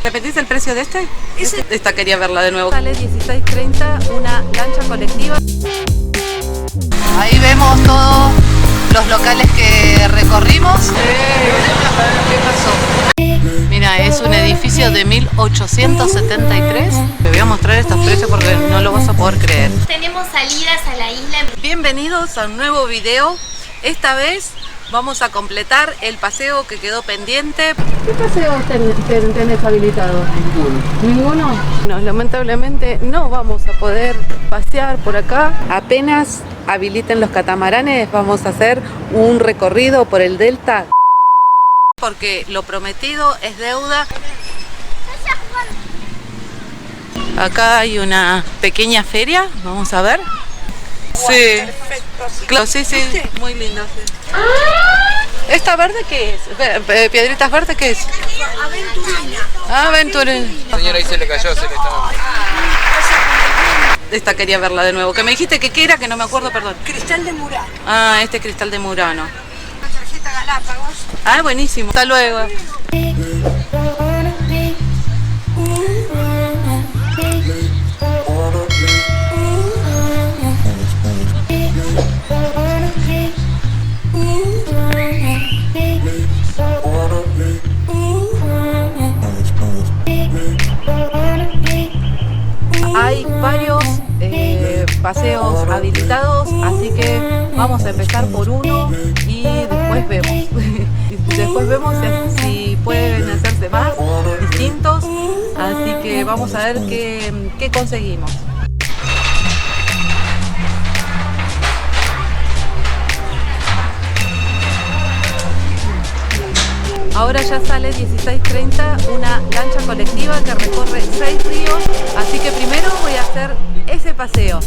¿Repetís el precio de este? Esta quería verla de nuevo. Sale 16.30 una lancha colectiva. Ahí vemos todos los locales que recorrimos. ¿Qué pasó? Mira, es un edificio de 1873. Te voy a mostrar estos precios porque no lo vas a poder creer. Tenemos salidas a la isla. Bienvenidos a un nuevo video. Esta vez vamos a completar el paseo que quedó pendiente. ¿Qué paseos tenés habilitados? ¿Ninguno? No, lamentablemente no vamos a poder pasear por acá. Apenas habiliten los catamaranes, vamos a hacer un recorrido por el delta. Porque lo prometido es deuda. Acá hay una pequeña feria, vamos a ver. Sí, claro, sí, muy lindo. Sí. ¿Esta verde qué es? ¿Piedritas verdes qué es? Aventurina. Señora, ahí se le cayó, se le estaba... Esta quería verla de nuevo. Que me dijiste que era, que no me acuerdo, perdón. Cristal de Murano. Ah, este cristal de Murano. Una tarjeta Galápagos. Ah, buenísimo. Hasta luego. Hay varios paseos habilitados, así que vamos a empezar por uno y después vemos. Después vemos si pueden hacerse más distintos, así que vamos a ver qué conseguimos. Ahora ya sale 16.30 una lancha colectiva que recorre 6 ríos, así que primero voy a hacer ese paseo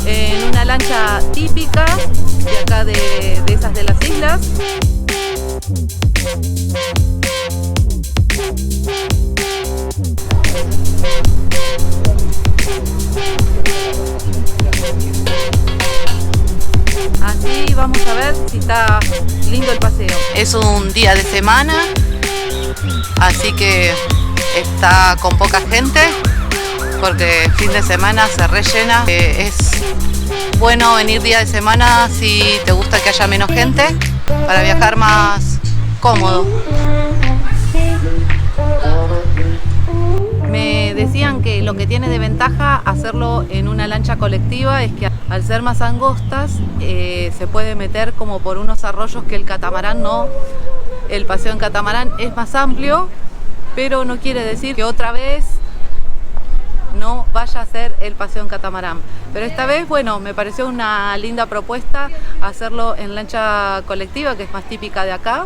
en una lancha típica de acá de esas de las islas. Así vamos a ver si está lindo el paseo. Es un día de semana, así que está con poca gente, porque fin de semana se rellena. Es bueno venir día de semana si te gusta que haya menos gente, para viajar más cómodo. Me decían que lo que tiene de ventaja hacerlo en una lancha colectiva es que al ser más angostas se puede meter como por unos arroyos que el catamarán no. El paseo en catamarán es más amplio, pero no quiere decir que otra vez no vaya a ser el paseo en catamarán. Pero esta vez, bueno, me pareció una linda propuesta hacerlo en lancha colectiva, que es más típica de acá,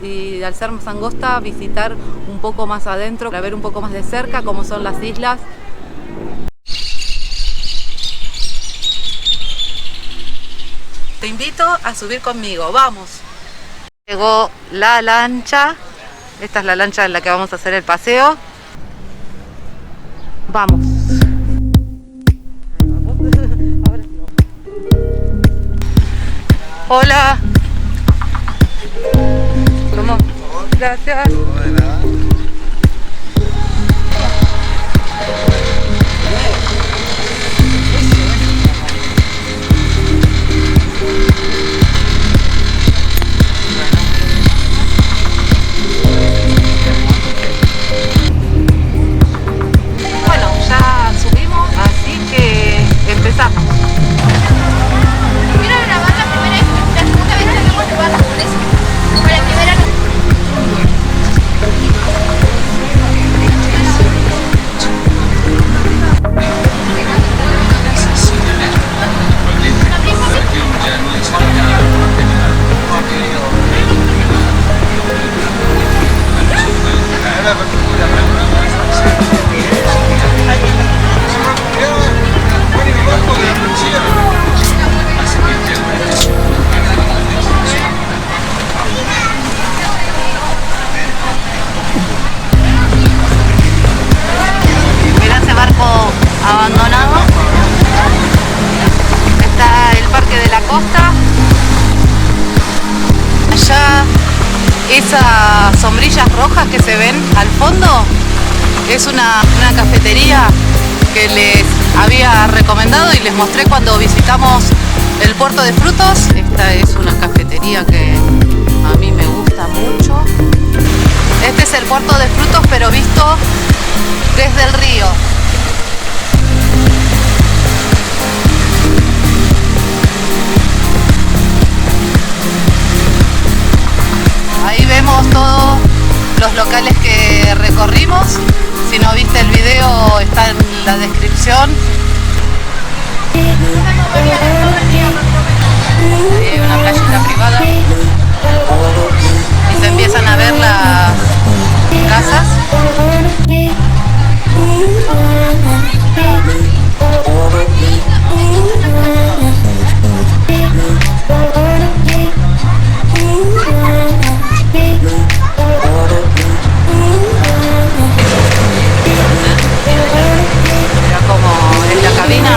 y al ser más angosta visitar un poco más adentro para ver un poco más de cerca cómo son las islas. Te invito a subir conmigo, vamos. Llegó la lancha, esta es la lancha en la que vamos a hacer el paseo. Vamos. Hola. ¿Cómo? Gracias. Bueno, ya subimos, así que empezamos. Quiero grabar la primera vez, la segunda vez que hacemos el barco, por eso. Por la primera no. Mira ese barco abandonado. Está el Parque de la Costa. Allá esas sombrillas rojas que se ven al fondo, Es una cafetería que les había recomendado y les mostré cuando visitamos el puerto de frutos. Esta es una cafetería que a mí me gusta mucho. Este es el puerto de frutos, pero visto desde el río. Ahí vemos todos los locales que recorrimos. Si no viste el video, está en la descripción. Ahí hay una playita privada y se empiezan a ver las casas. Mira cómo es la cabina.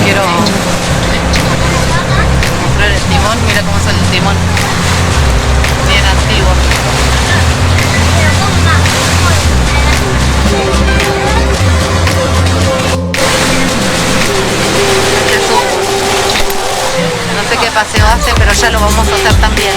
Quiero mostrar el timón. Mira cómo sale el timón, bien antiguo. No sé qué paseo hace, pero ya lo vamos a hacer también.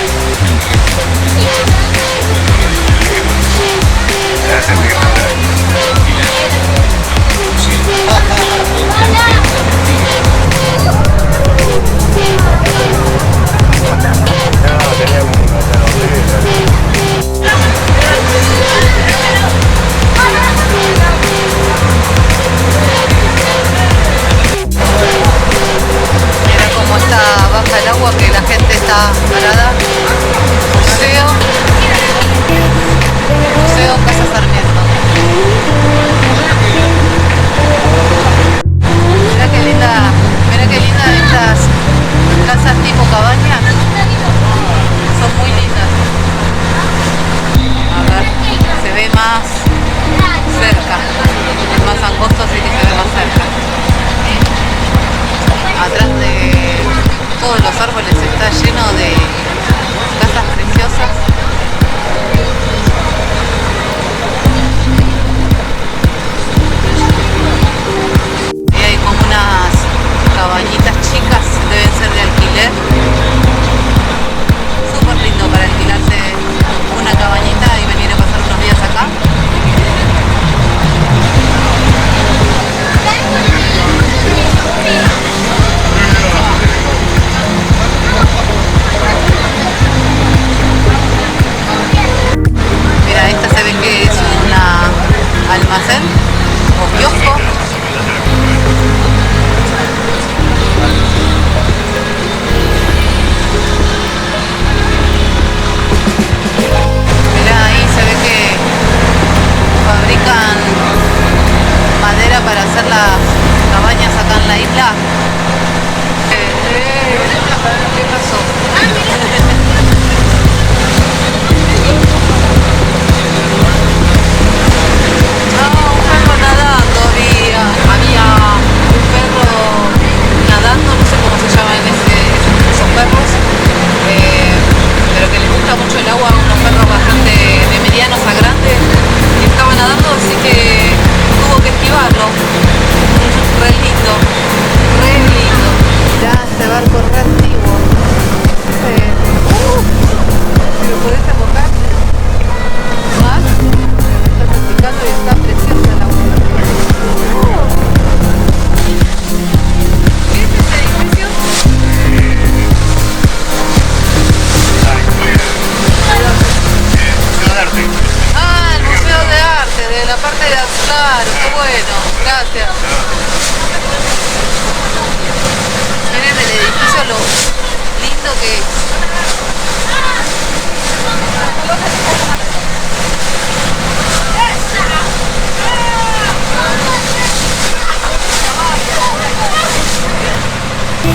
Mira cómo está baja el agua, que la gente está parada. Museo Casa Sarmiento. Mira qué linda estas casas tipo cabañas. Son muy lindas. A ver, se ve más cerca. Es más angosto, así que se ve más cerca. Atrás de todos los árboles está lleno de casas preciosas. Y hay como unas cabañitas chicas, deben ser de alquiler. Súper lindo para alquilarse una cabañita y venir a pasar unos días acá. Mira, esta se ve que es una almacén o kiosco. Mira, ahí se ve que fabrican madera para hacer las cabañas acá en la isla. ¿Qué pasó? Un perro nadando había un perro nadando, no sé cómo se llaman esos perros, pero que les gusta mucho el agua, unos perros bastante de medianos a grandes, y estaba nadando, así que tuvo que esquivarlo. Re lindo, re lindo. Ya este barco re antiguo. ¿Pero podés enfocar? ¿Más? Está practicando y está preciosa el agua. ¿Qué es este edificio? Ah, el Museo de Arte, de la parte de claro, qué bueno, gracias. Miren el edificio, lo lindo que es.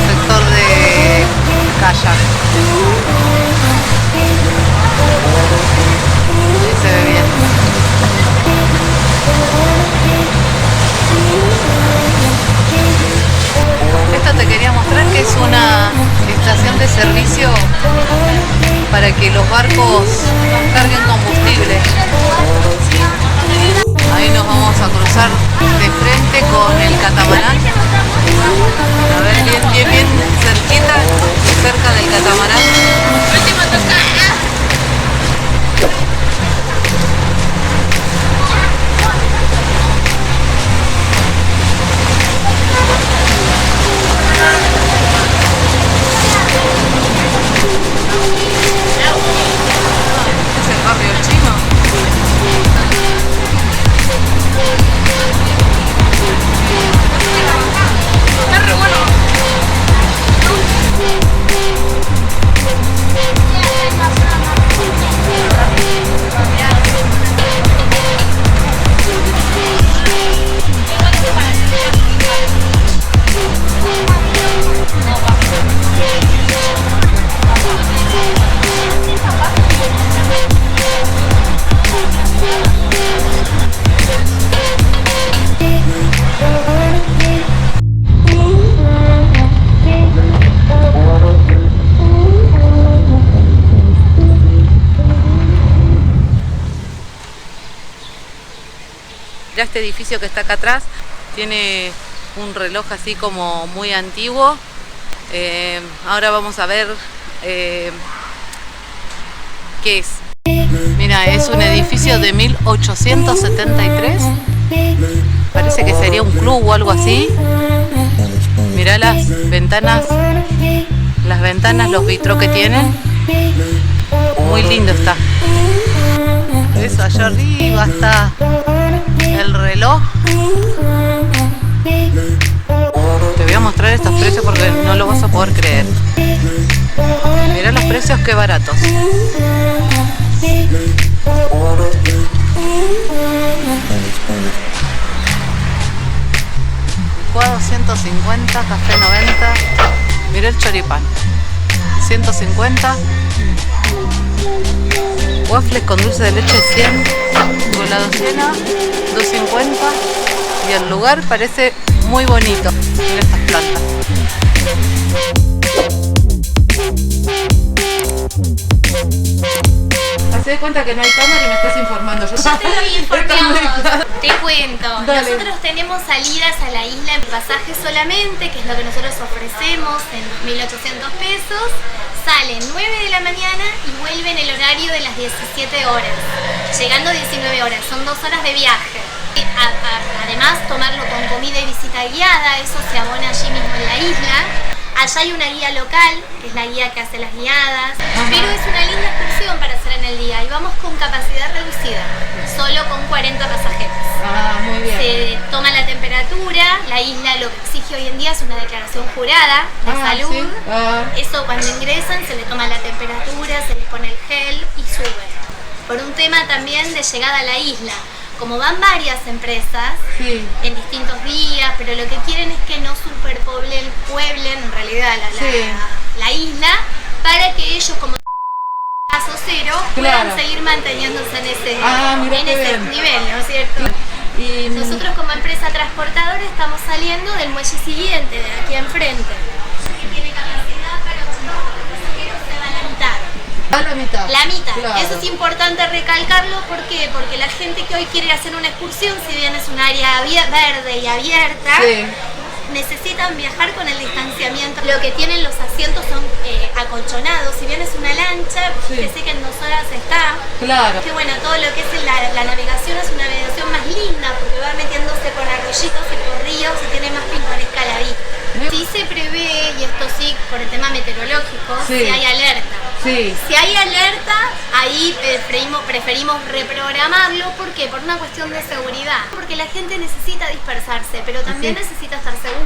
Sector de kayak. Ahí se ve bien. Esto te quería mostrar que es una estación de servicio Mirá este edificio que está acá atrás, tiene un reloj así como muy antiguo. Ahora vamos a ver qué es. Mira, es un edificio de 1873. Parece que sería un club o algo así. Mirá las ventanas, los vitros que tienen. Muy lindo está. Eso, allá arriba está el reloj. Te voy a mostrar estos precios porque no lo vas a poder creer. Mirá los precios, qué baratos. Licuado 150, café 90. Mirá el choripán, 150. Waffles con dulce de leche 100. Con la docena 250. Y el lugar parece muy bonito. Mira estas plantas. Hacé de cuenta que no hay cámara y me estás informando. Yo te doy información, te cuento. Dale. Nosotros tenemos salidas a la isla en pasaje solamente, que es lo que nosotros ofrecemos en 2.800 pesos. Salen 9 de la mañana y vuelven el horario de las 17 horas, llegando 19 horas, son 2 horas de viaje. Además, tomarlo con comida y visita guiada, eso se abona allí mismo en la isla. Allá hay una guía local, que es la guía que hace las guiadas, pero es una linda excursión para hacer en el día y vamos con capacidad reducida, solo con 40 pasajeros. Muy bien. Se toma la temperatura, la isla lo que exige hoy en día es una declaración jurada de salud. ¿Sí? Eso cuando ingresan se les toma la temperatura, se les pone el gel y suben. Por un tema también de llegada a la isla. Como van varias empresas Sí. en distintos días, pero lo que quieren es que no pueblen en realidad la isla, para que ellos como caso cero puedan Claro. seguir manteniéndose en ese, Mirá en qué ese bien. nivel, ¿no es cierto? Y Nosotros como empresa transportadora estamos saliendo del muelle siguiente, de aquí enfrente, que tiene capacidad para 80 pasajeros, se va a la mitad. a la mitad. La mitad. Claro. Eso es importante recalcarlo. ¿Por qué? Porque la gente que hoy quiere hacer una excursión, si bien es un área verde y abierta, Sí. necesitan viajar con el distanciamiento. Lo que tienen los asientos son acolchonados. Si bien es una lancha, Sí. que sé que en 2 horas está. Claro. Que bueno, todo lo que es la navegación es una navegación más linda porque va metiéndose por arroyitos y por ríos y tiene más pintoresca la vista. Sí se prevé, y esto sí por el tema meteorológico, Sí. si hay alerta. Sí. Si hay alerta, ahí preferimos reprogramarlo. ¿Por qué? Por una cuestión de seguridad. Porque la gente necesita dispersarse, pero también necesita estar seguro.